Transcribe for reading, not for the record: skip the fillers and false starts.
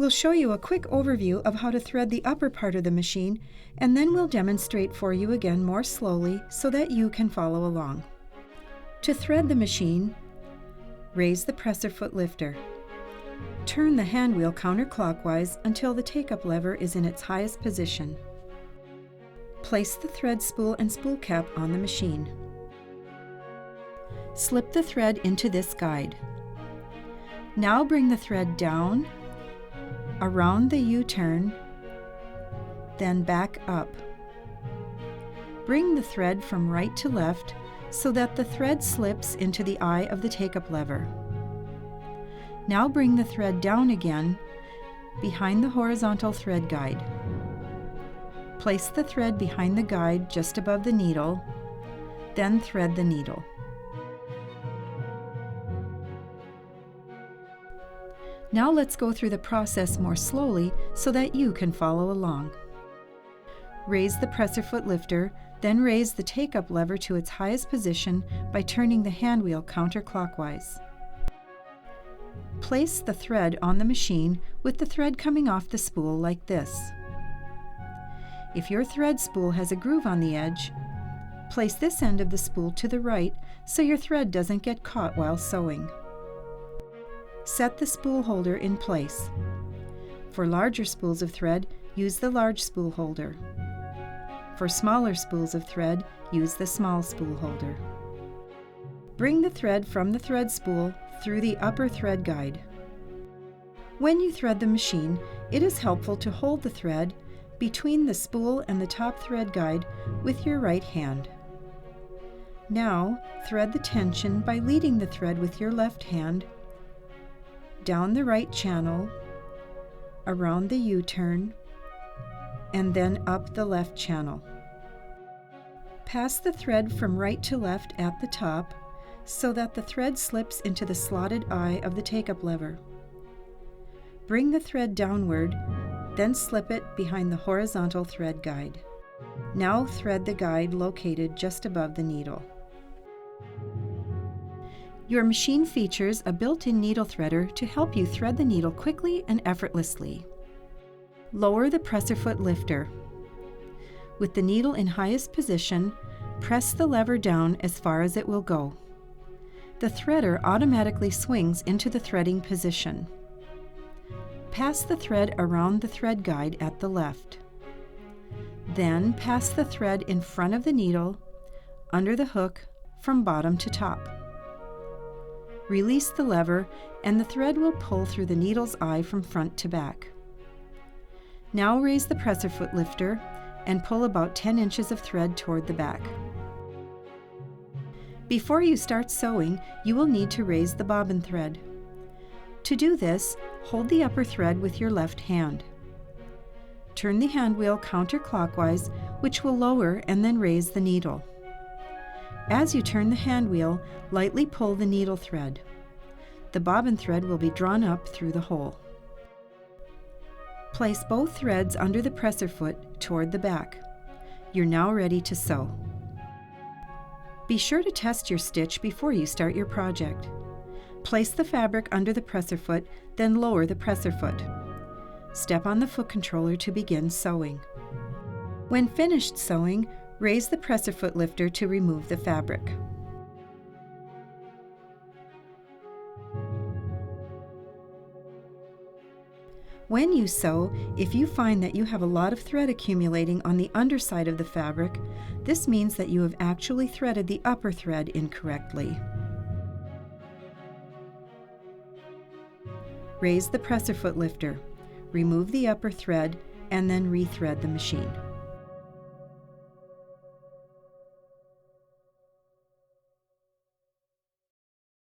We'll show you a quick overview of how to thread the upper part of the machine, and then we'll demonstrate for you again more slowly so that you can follow along. To thread the machine, raise the presser foot lifter. Turn the hand wheel counterclockwise until the take-up lever is in its highest position. Place the thread spool and spool cap on the machine. Slip the thread into this guide. Now bring the thread down, around the U-turn, then back up. Bring the thread from right to left so that the thread slips into the eye of the take-up lever. Now bring the thread down again behind the horizontal thread guide. Place the thread behind the guide just above the needle, then thread the needle. Now let's go through the process more slowly so that you can follow along. Raise the presser foot lifter, then raise the take-up lever to its highest position by turning the hand wheel counterclockwise. Place the thread on the machine with the thread coming off the spool like this. If your thread spool has a groove on the edge, place this end of the spool to the right so your thread doesn't get caught while sewing. Set the spool holder in place. For larger spools of thread, use the large spool holder. For smaller spools of thread, use the small spool holder. Bring the thread from the thread spool through the upper thread guide. When you thread the machine, it is helpful to hold the thread between the spool and the top thread guide with your right hand. Now, thread the tension by leading the thread with your left hand down the right channel, around the U-turn, and then up the left channel. Pass the thread from right to left at the top so that the thread slips into the slotted eye of the take-up lever. Bring the thread downward, then slip it behind the horizontal thread guide. Now thread the guide located just above the needle. Your machine features a built-in needle threader to help you thread the needle quickly and effortlessly. Lower the presser foot lifter. With the needle in highest position, press the lever down as far as it will go. The threader automatically swings into the threading position. Pass the thread around the thread guide at the left. Then pass the thread in front of the needle, under the hook, from bottom to top. Release the lever and the thread will pull through the needle's eye from front to back. Now raise the presser foot lifter and pull about 10 inches of thread toward the back. Before you start sewing, you will need to raise the bobbin thread. To do this, hold the upper thread with your left hand. Turn the hand wheel counterclockwise, which will lower and then raise the needle. As you turn the hand wheel, lightly pull the needle thread. The bobbin thread will be drawn up through the hole. Place both threads under the presser foot toward the back. You're now ready to sew. Be sure to test your stitch before you start your project. Place the fabric under the presser foot, then lower the presser foot. Step on the foot controller to begin sewing. When finished sewing, raise the presser foot lifter to remove the fabric. When you sew, if you find that you have a lot of thread accumulating on the underside of the fabric, this means that you have actually threaded the upper thread incorrectly. Raise the presser foot lifter, remove the upper thread, and then rethread the machine.